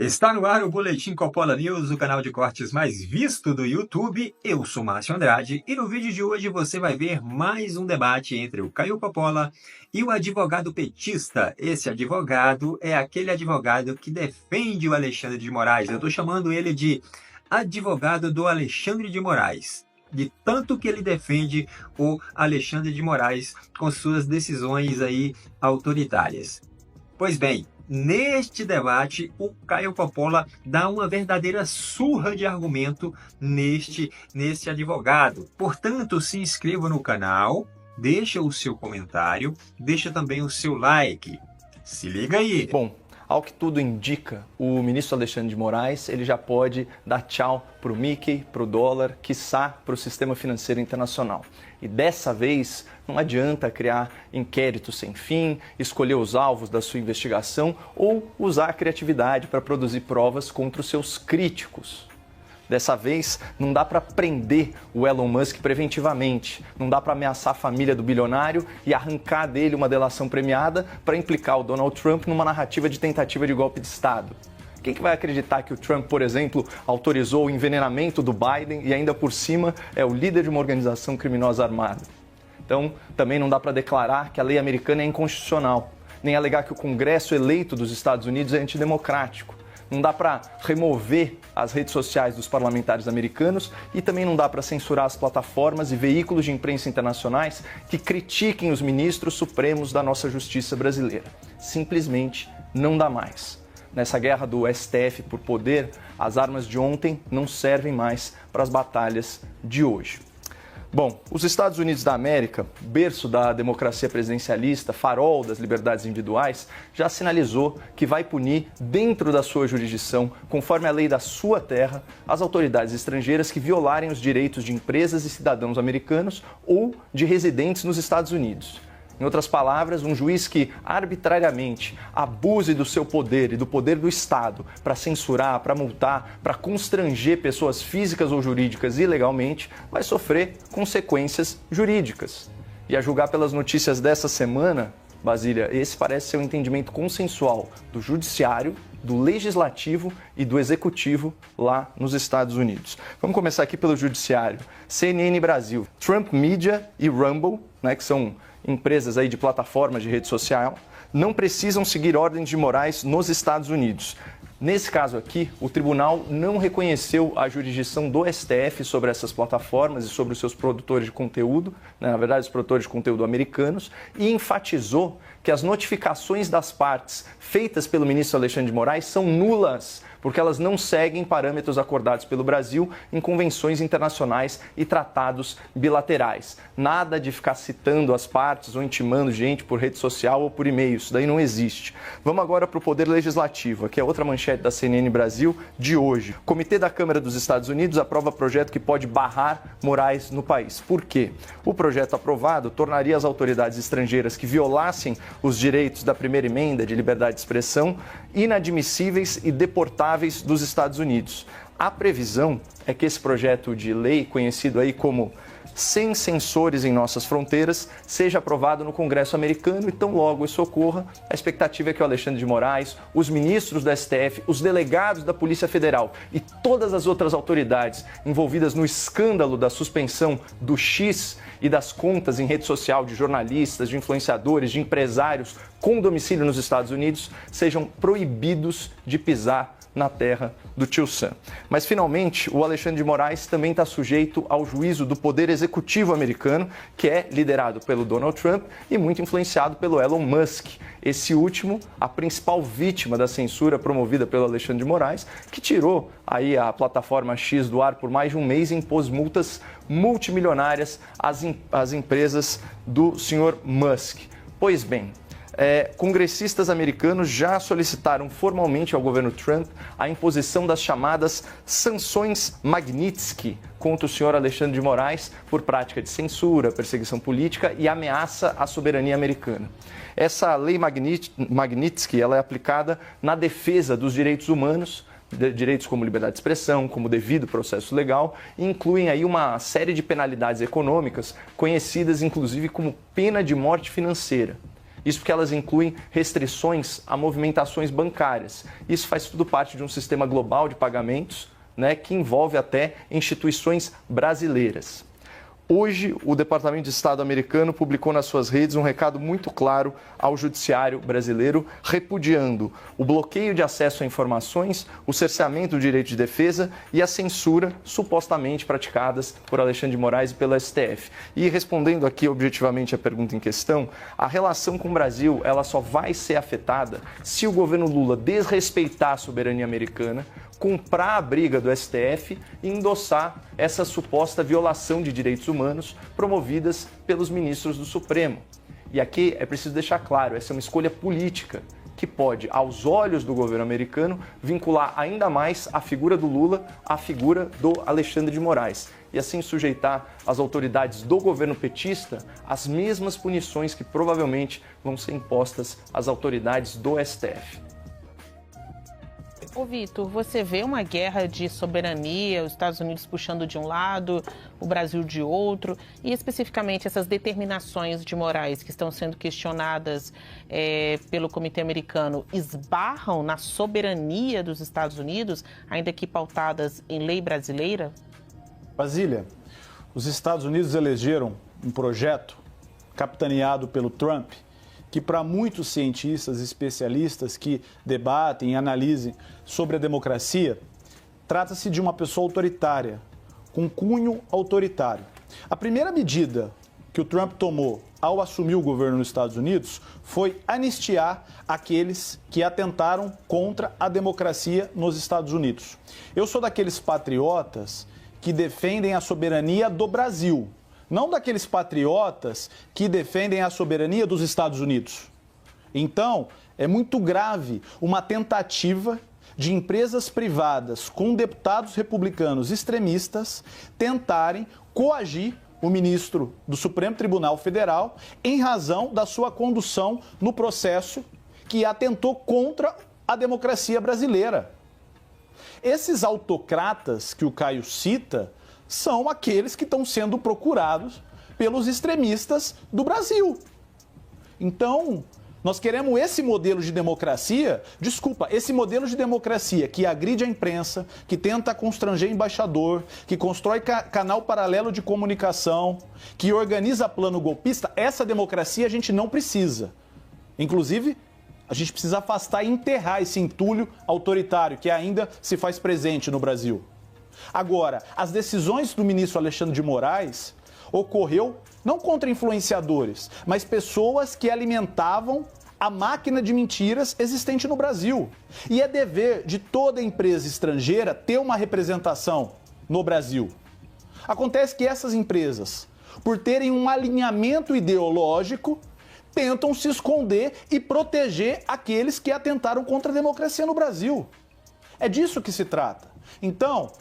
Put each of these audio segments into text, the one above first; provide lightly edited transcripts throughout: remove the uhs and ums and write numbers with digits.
Está no ar o Boletim Coppola News, o canal de cortes mais visto do YouTube. Eu sou Márcio Andrade e no vídeo de hoje você vai ver mais um debate entre o Caio Coppola e o advogado petista. Esse advogado é aquele advogado que defende o Alexandre de Moraes. Eu estou chamando ele de advogado do Alexandre de Moraes, de tanto que ele defende o Alexandre de Moraes com suas decisões aí autoritárias. Pois bem, neste debate, o Caio Coppola dá uma verdadeira surra de argumento neste advogado. Portanto, se inscreva no canal, deixa o seu comentário, deixa também o seu like. Se liga aí! Bom, ao que tudo indica, o ministro Alexandre de Moraes ele já pode dar tchau para o Mickey, para o dólar, quiçá para o sistema financeiro internacional. E dessa vez não adianta criar inquéritos sem fim, escolher os alvos da sua investigação ou usar a criatividade para produzir provas contra os seus críticos. Dessa vez, não dá para prender o Elon Musk preventivamente, não dá para ameaçar a família do bilionário e arrancar dele uma delação premiada para implicar o Donald Trump numa narrativa de tentativa de golpe de Estado. Quem que vai acreditar que o Trump, por exemplo, autorizou o envenenamento do Biden e ainda por cima é o líder de uma organização criminosa armada? Então, também não dá para declarar que a lei americana é inconstitucional, nem alegar que o Congresso eleito dos Estados Unidos é antidemocrático. Não dá para remover as redes sociais dos parlamentares americanos e também não dá para censurar as plataformas e veículos de imprensa internacionais que critiquem os ministros supremos da nossa justiça brasileira. Simplesmente não dá mais. Nessa guerra do STF por poder, as armas de ontem não servem mais para as batalhas de hoje. Bom, os Estados Unidos da América, berço da democracia presidencialista, farol das liberdades individuais, já sinalizou que vai punir, dentro da sua jurisdição, conforme a lei da sua terra, as autoridades estrangeiras que violarem os direitos de empresas e cidadãos americanos ou de residentes nos Estados Unidos. Em outras palavras, um juiz que arbitrariamente abuse do seu poder e do poder do Estado para censurar, para multar, para constranger pessoas físicas ou jurídicas ilegalmente, vai sofrer consequências jurídicas. E a julgar pelas notícias dessa semana, Basília, esse parece ser um entendimento consensual do judiciário, do legislativo e do executivo lá nos Estados Unidos. Vamos começar aqui pelo judiciário. CNN Brasil, Trump Media e Rumble, que são empresas aí de plataformas de rede social, não precisam seguir ordens de Moraes nos Estados Unidos. Nesse caso aqui, o tribunal não reconheceu a jurisdição do STF sobre essas plataformas e sobre os seus produtores de conteúdo, na verdade, os produtores de conteúdo americanos, e enfatizou que as notificações das partes feitas pelo ministro Alexandre de Moraes são nulas, porque elas não seguem parâmetros acordados pelo Brasil em convenções internacionais e tratados bilaterais. Nada de ficar citando as partes ou intimando gente por rede social ou por e-mail, isso daí não existe. Vamos agora para o Poder Legislativo, aqui é outra manchete da CNN Brasil de hoje. O Comitê da Câmara dos Estados Unidos aprova projeto que pode barrar Moraes no país. Por quê? O projeto aprovado tornaria as autoridades estrangeiras que violassem os direitos da primeira emenda de liberdade de expressão inadmissíveis e deportáveis dos Estados Unidos. A previsão é que esse projeto de lei, conhecido aí como Sem Censores em Nossas Fronteiras, seja aprovado no Congresso americano e tão logo isso ocorra, a expectativa é que o Alexandre de Moraes, os ministros do STF, os delegados da Polícia Federal e todas as outras autoridades envolvidas no escândalo da suspensão do X e das contas em rede social de jornalistas, de influenciadores, de empresários com domicílio nos Estados Unidos sejam proibidos de pisar na terra do Tio Sam. Mas, finalmente, o Alexandre de Moraes também está sujeito ao juízo do Poder Executivo americano, que é liderado pelo Donald Trump e muito influenciado pelo Elon Musk. Esse último, a principal vítima da censura promovida pelo Alexandre de Moraes, que tirou aí a plataforma X do ar por mais de um mês e impôs multas multimilionárias às empresas do senhor Musk. Pois bem, congressistas americanos já solicitaram formalmente ao governo Trump a imposição das chamadas sanções Magnitsky contra o senhor Alexandre de Moraes por prática de censura, perseguição política e ameaça à soberania americana. Essa lei Magnitsky ela é aplicada na defesa dos direitos humanos, direitos como liberdade de expressão, como devido processo legal, e incluem aí uma série de penalidades econômicas, conhecidas inclusive como pena de morte financeira. Isso porque elas incluem restrições a movimentações bancárias. Isso faz tudo parte de um sistema global de pagamentos, né, que envolve até instituições brasileiras. Hoje, o Departamento de Estado americano publicou nas suas redes um recado muito claro ao judiciário brasileiro, repudiando o bloqueio de acesso a informações, o cerceamento do direito de defesa e a censura supostamente praticadas por Alexandre de Moraes e pelo STF. E respondendo aqui objetivamente a pergunta em questão, a relação com o Brasil ela só vai ser afetada se o governo Lula desrespeitar a soberania americana, comprar a briga do STF e endossar essa suposta violação de direitos humanos promovidas pelos ministros do Supremo. E aqui é preciso deixar claro, essa é uma escolha política que pode, aos olhos do governo americano, vincular ainda mais a figura do Lula à figura do Alexandre de Moraes e assim sujeitar as autoridades do governo petista às mesmas punições que provavelmente vão ser impostas às autoridades do STF. Ô Vitor, você vê uma guerra de soberania, os Estados Unidos puxando de um lado, o Brasil de outro, e especificamente essas determinações de Moraes que estão sendo questionadas pelo Comitê Americano esbarram na soberania dos Estados Unidos, ainda que pautadas em lei brasileira? Basília, os Estados Unidos elegeram um projeto capitaneado pelo Trump, que para muitos cientistas e especialistas que debatem e analisem sobre a democracia, trata-se de uma pessoa autoritária, com cunho autoritário. A primeira medida que o Trump tomou ao assumir o governo nos Estados Unidos foi anistiar aqueles que atentaram contra a democracia nos Estados Unidos. Eu sou daqueles patriotas que defendem a soberania do Brasil, não daqueles patriotas que defendem a soberania dos Estados Unidos. Então, é muito grave uma tentativa de empresas privadas com deputados republicanos extremistas tentarem coagir o ministro do Supremo Tribunal Federal em razão da sua condução no processo que atentou contra a democracia brasileira. Esses autocratas que o Caio cita são aqueles que estão sendo procurados pelos extremistas do Brasil. Então, nós queremos esse modelo de democracia, esse modelo de democracia que agride a imprensa, que tenta constranger embaixador, que constrói canal paralelo de comunicação, que organiza plano golpista, essa democracia a gente não precisa. Inclusive, a gente precisa afastar e enterrar esse entulho autoritário que ainda se faz presente no Brasil. Agora, as decisões do ministro Alexandre de Moraes ocorreu não contra influenciadores, mas pessoas que alimentavam a máquina de mentiras existente no Brasil. E é dever de toda empresa estrangeira ter uma representação no Brasil. Acontece que essas empresas, por terem um alinhamento ideológico, tentam se esconder e proteger aqueles que atentaram contra a democracia no Brasil. É disso que se trata. Então,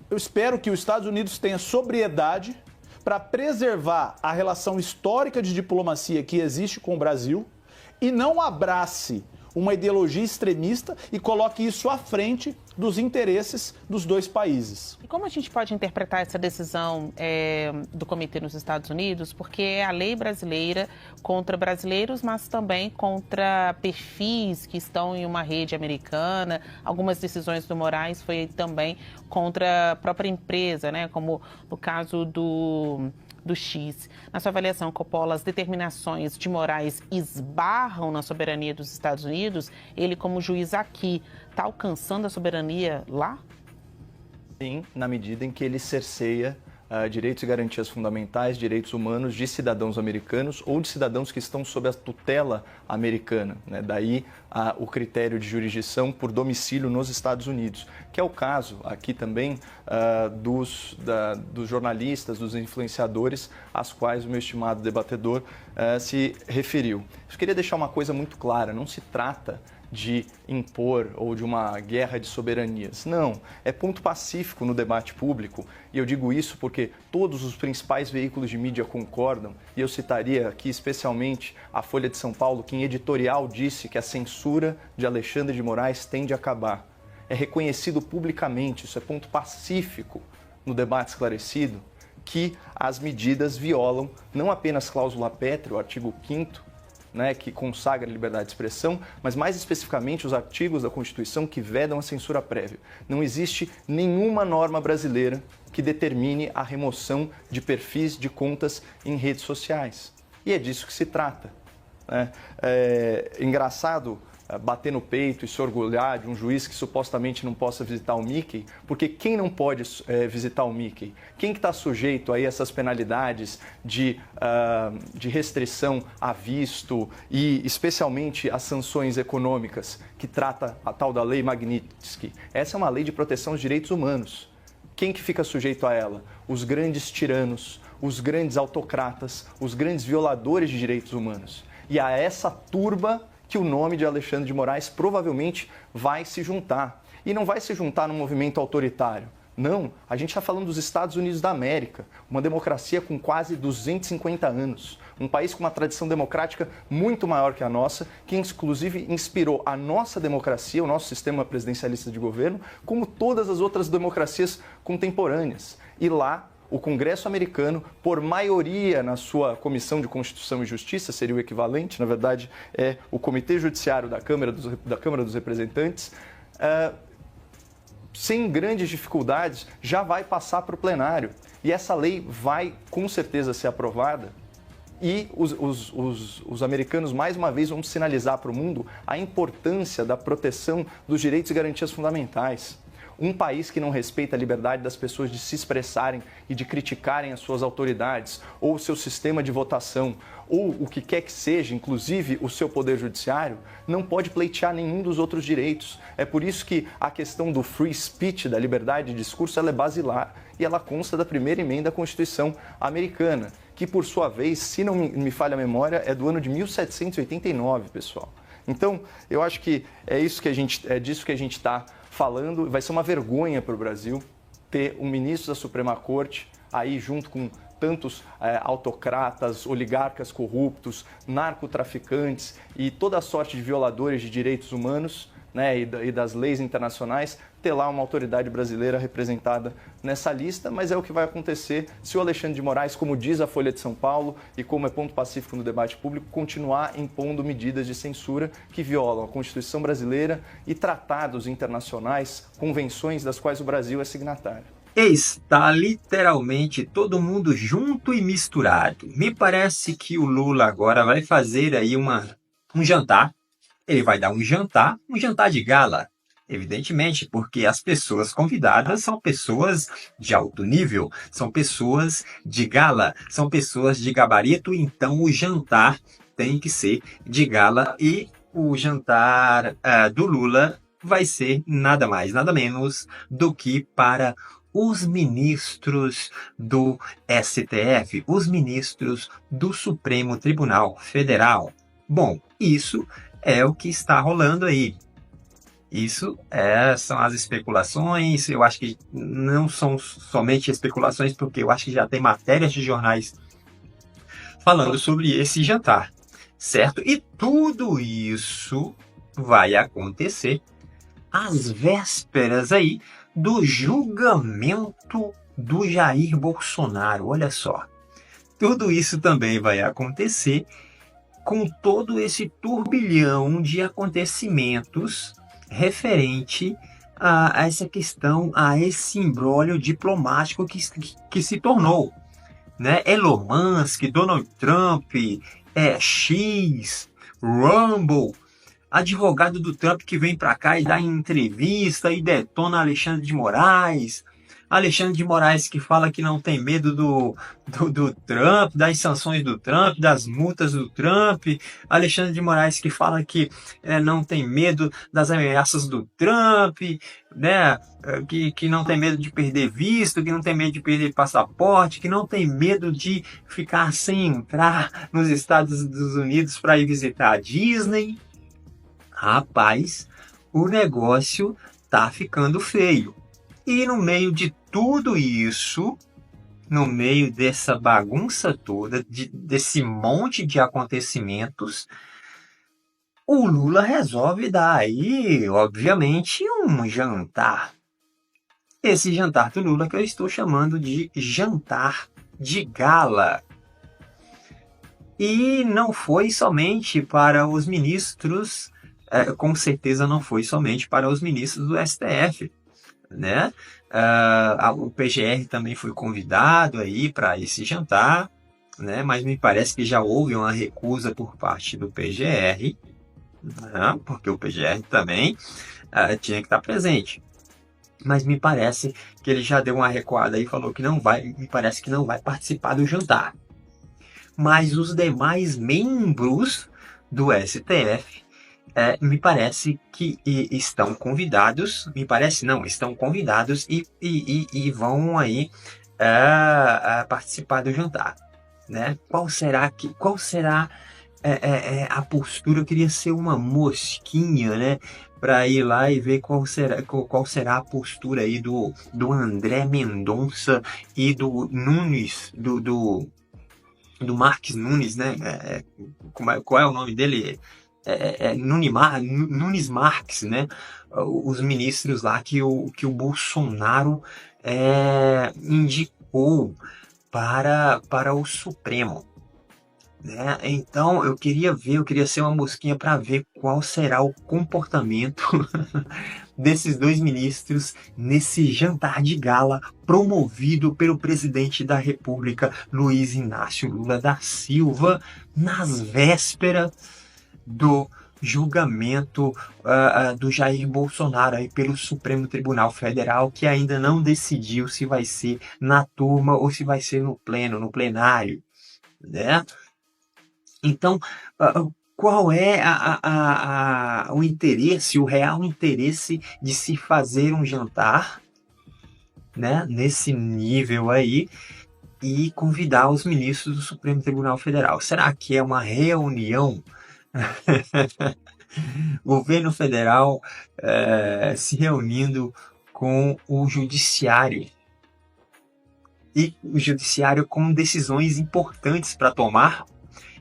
eu espero que os Estados Unidos tenham sobriedade para preservar a relação histórica de diplomacia que existe com o Brasil e não abrace uma ideologia extremista e coloque isso à frente dos interesses dos dois países. E como a gente pode interpretar essa decisão do comitê nos Estados Unidos? Porque é a lei brasileira contra brasileiros, mas também contra perfis que estão em uma rede americana. Algumas decisões do Moraes foi também contra a própria empresa, né? Como no caso do X. Na sua avaliação, Coppola, as determinações de Moraes esbarram na soberania dos Estados Unidos? Ele, como juiz aqui, está alcançando a soberania lá? Sim, na medida em que ele cerceia direitos e garantias fundamentais, direitos humanos de cidadãos americanos ou de cidadãos que estão sob a tutela americana, né? Daí o critério de jurisdição por domicílio nos Estados Unidos, que é o caso aqui também dos jornalistas, dos influenciadores, às quais o meu estimado debatedor se referiu. Eu queria deixar uma coisa muito clara, não se trata de impor ou de uma guerra de soberanias. Não, é ponto pacífico no debate público, e eu digo isso porque todos os principais veículos de mídia concordam, e eu citaria aqui especialmente a Folha de São Paulo, que em editorial disse que a censura de Alexandre de Moraes tende a acabar. É reconhecido publicamente, isso é ponto pacífico no debate esclarecido, que as medidas violam não apenas cláusula pétrea, o artigo 5º né, que consagra a liberdade de expressão, mas mais especificamente os artigos da Constituição que vedam a censura prévia. Não existe nenhuma norma brasileira que determine a remoção de perfis de contas em redes sociais. E é disso que se trata, né? É engraçado bater no peito e se orgulhar de um juiz que supostamente não possa visitar o Mickey, porque quem não pode visitar o Mickey? Quem que está sujeito aí a essas penalidades de restrição a visto e especialmente as sanções econômicas que trata a tal da Lei Magnitsky? Essa é uma lei de proteção aos direitos humanos. Quem que fica sujeito a ela? Os grandes tiranos, os grandes autocratas, os grandes violadores de direitos humanos. E a essa turba que o nome de Alexandre de Moraes provavelmente vai se juntar. E não vai se juntar num movimento autoritário. Não, a gente está falando dos Estados Unidos da América, uma democracia com quase 250 anos, um país com uma tradição democrática muito maior que a nossa, que inclusive inspirou a nossa democracia, o nosso sistema presidencialista de governo, como todas as outras democracias contemporâneas. E lá, o Congresso americano, por maioria na sua Comissão de Constituição e Justiça, seria o equivalente, na verdade, é o Comitê Judiciário da Câmara dos Representantes, sem grandes dificuldades, já vai passar para o plenário. E essa lei vai, com certeza, ser aprovada. E os americanos, mais uma vez, vão sinalizar para o mundo a importância da proteção dos direitos e garantias fundamentais. Um país que não respeita a liberdade das pessoas de se expressarem e de criticarem as suas autoridades, ou o seu sistema de votação, ou o que quer que seja, inclusive o seu poder judiciário, não pode pleitear nenhum dos outros direitos. É por isso que a questão do free speech, da liberdade de discurso, ela é basilar e ela consta da primeira emenda da Constituição americana, que por sua vez, se não me falha a memória, é do ano de 1789, pessoal. Então, eu acho que é disso que a gente está falando. Vai ser uma vergonha para o Brasil ter um ministro da Suprema Corte aí junto com tantos autocratas, oligarcas corruptos, narcotraficantes e toda a sorte de violadores de direitos humanos, né, e das leis internacionais, ter lá uma autoridade brasileira representada nessa lista, mas é o que vai acontecer se o Alexandre de Moraes, como diz a Folha de São Paulo e como é ponto pacífico no debate público, continuar impondo medidas de censura que violam a Constituição brasileira e tratados internacionais, convenções das quais o Brasil é signatário. Está literalmente todo mundo junto e misturado. Me parece que o Lula agora vai fazer aí um jantar. Ele vai dar um jantar de gala, evidentemente, porque as pessoas convidadas são pessoas de alto nível, são pessoas de gala, são pessoas de gabarito, então o jantar tem que ser de gala e o jantar do Lula vai ser nada mais, nada menos do que para os ministros do STF, os ministros do Supremo Tribunal Federal. Bom, isso é o que está rolando aí. Isso são as especulações. Eu acho que não são somente especulações, porque eu acho que já tem matérias de jornais falando sobre esse jantar, certo? E tudo isso vai acontecer às vésperas aí do julgamento do Jair Bolsonaro. Olha só, tudo isso também vai acontecer com todo esse turbilhão de acontecimentos referente a essa questão, a esse imbróglio diplomático que se tornou, né? Elon Musk, Donald Trump, X, Rumble, advogado do Trump que vem para cá e dá entrevista e detona Alexandre de Moraes, Alexandre de Moraes que fala que não tem medo do Trump, das sanções do Trump, das multas do Trump. Alexandre de Moraes que fala que não tem medo das ameaças do Trump, né? Que não tem medo de perder visto, que não tem medo de perder passaporte, que não tem medo de ficar sem entrar nos Estados Unidos para ir visitar a Disney. Rapaz, o negócio tá ficando feio. E no meio de tudo isso, no meio dessa bagunça toda, desse monte de acontecimentos, o Lula resolve dar aí, obviamente, um jantar. Esse jantar do Lula que eu estou chamando de jantar de gala. E não foi somente para os ministros, com certeza não foi somente para os ministros do STF, né? O PGR também foi convidado aí para esse jantar, né? Mas me parece que já houve uma recusa por parte do PGR, né? Porque o PGR também tinha que estar presente. Mas me parece que ele já deu uma recuada e falou que não vai, me parece que não vai participar do jantar. Mas os demais membros do STF, me parece que estão convidados, me parece não, estão convidados e vão aí participar do jantar, né? Qual será a postura? Eu queria ser uma mosquinha, né? Para ir lá e ver qual será a postura aí do André Mendonça e do Nunes, do Marques Nunes, né? Qual é o nome dele? Nunes Marques, né? Os ministros lá que o Bolsonaro indicou para o Supremo, né? Então eu queria ser uma mosquinha para ver qual será o comportamento desses dois ministros nesse jantar de gala promovido pelo presidente da República, Luiz Inácio Lula da Silva, nas vésperas do julgamento do Jair Bolsonaro aí pelo Supremo Tribunal Federal, que ainda não decidiu se vai ser na turma ou se vai ser no plenário, né? Então, qual é o interesse, o real interesse de se fazer um jantar, né, nesse nível aí e convidar os ministros do Supremo Tribunal Federal? Será que é uma reunião? Governo federal se reunindo com o judiciário, e o judiciário com decisões importantes para tomar,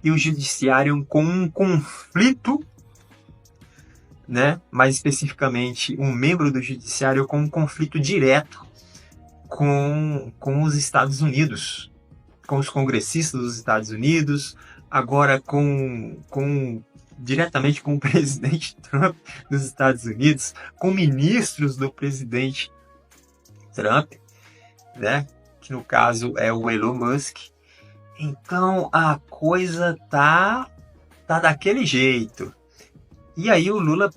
e o judiciário com um conflito, né? Mais especificamente, um membro do judiciário com um conflito direto com os Estados Unidos, com os congressistas dos Estados Unidos, agora diretamente com o presidente Trump dos Estados Unidos, com ministros do presidente Trump, né? Que no caso é o Elon Musk. Então a coisa tá daquele jeito. E aí o Lula,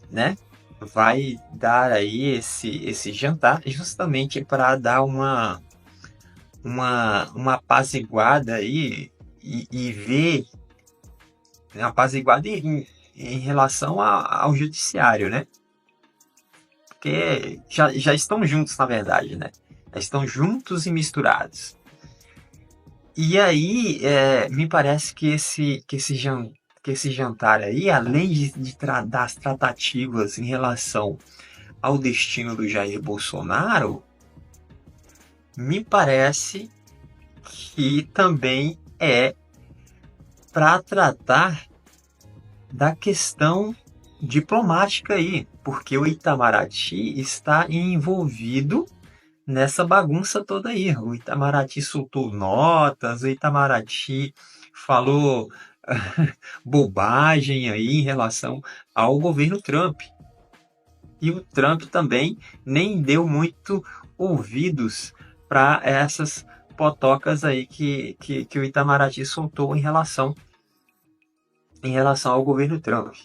né, vai dar aí esse jantar justamente para dar uma apaziguada aí e ver, né, apaziguada em relação ao judiciário, né? Porque já estão juntos, na verdade, né? Já estão juntos e misturados. E aí, me parece que esse jantar aí, além das tratativas em relação ao destino do Jair Bolsonaro, me parece que também é para tratar da questão diplomática aí, porque o Itamaraty está envolvido nessa bagunça toda aí. O Itamaraty soltou notas, o Itamaraty falou bobagem aí em relação ao governo Trump. E o Trump também nem deu muito ouvidos para essas potocas aí que o Itamaraty soltou em relação ao governo Trump.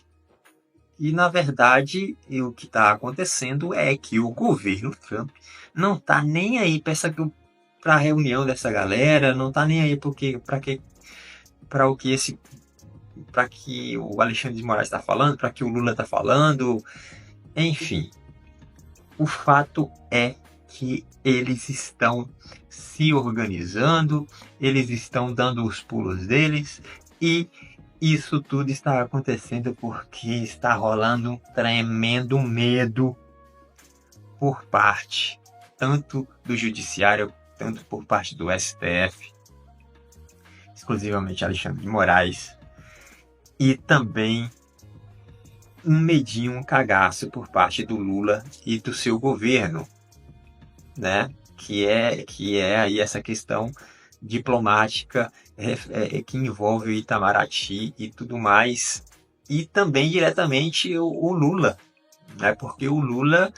E, na verdade, o que está acontecendo é que o governo Trump não está nem aí para a reunião dessa galera, não está nem aí para o que o Alexandre de Moraes está falando, para que o Lula está falando, enfim. O fato é que eles estão se organizando, eles estão dando os pulos deles, e isso tudo está acontecendo porque está rolando um tremendo medo por parte tanto do judiciário, tanto por parte do STF, exclusivamente Alexandre de Moraes, e também um medinho, um cagaço por parte do Lula e do seu governo, né? Que é aí essa questão diplomática que envolve o Itamaraty e tudo mais, e também diretamente o Lula, né? Porque o Lula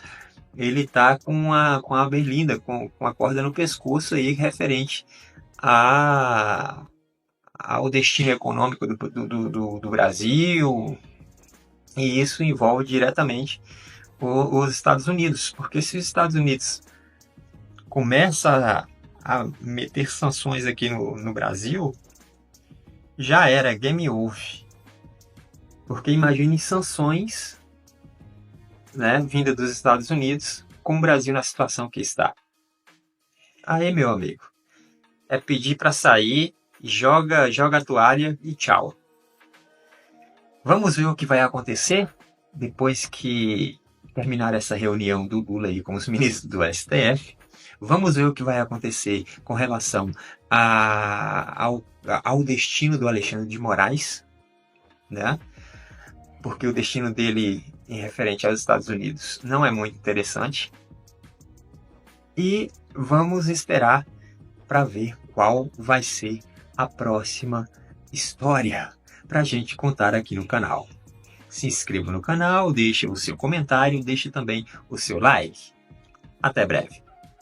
ele está com a berlinda, com a corda no pescoço aí referente ao destino econômico do Brasil, e isso envolve diretamente os Estados Unidos, porque se os Estados Unidos começa a meter sanções aqui no Brasil, já era, game over. Porque imagine sanções, né, vinda dos Estados Unidos, com o Brasil na situação que está. Aí, meu amigo, é pedir para sair, joga a toalha e tchau. Vamos ver o que vai acontecer depois que terminar essa reunião do Lula aí com os ministros do STF. Vamos ver o que vai acontecer com relação ao destino do Alexandre de Moraes, né? Porque o destino dele em referente aos Estados Unidos não é muito interessante. E vamos esperar para ver qual vai ser a próxima história para a gente contar aqui no canal. Se inscreva no canal, deixe o seu comentário, deixe também o seu like. Até breve.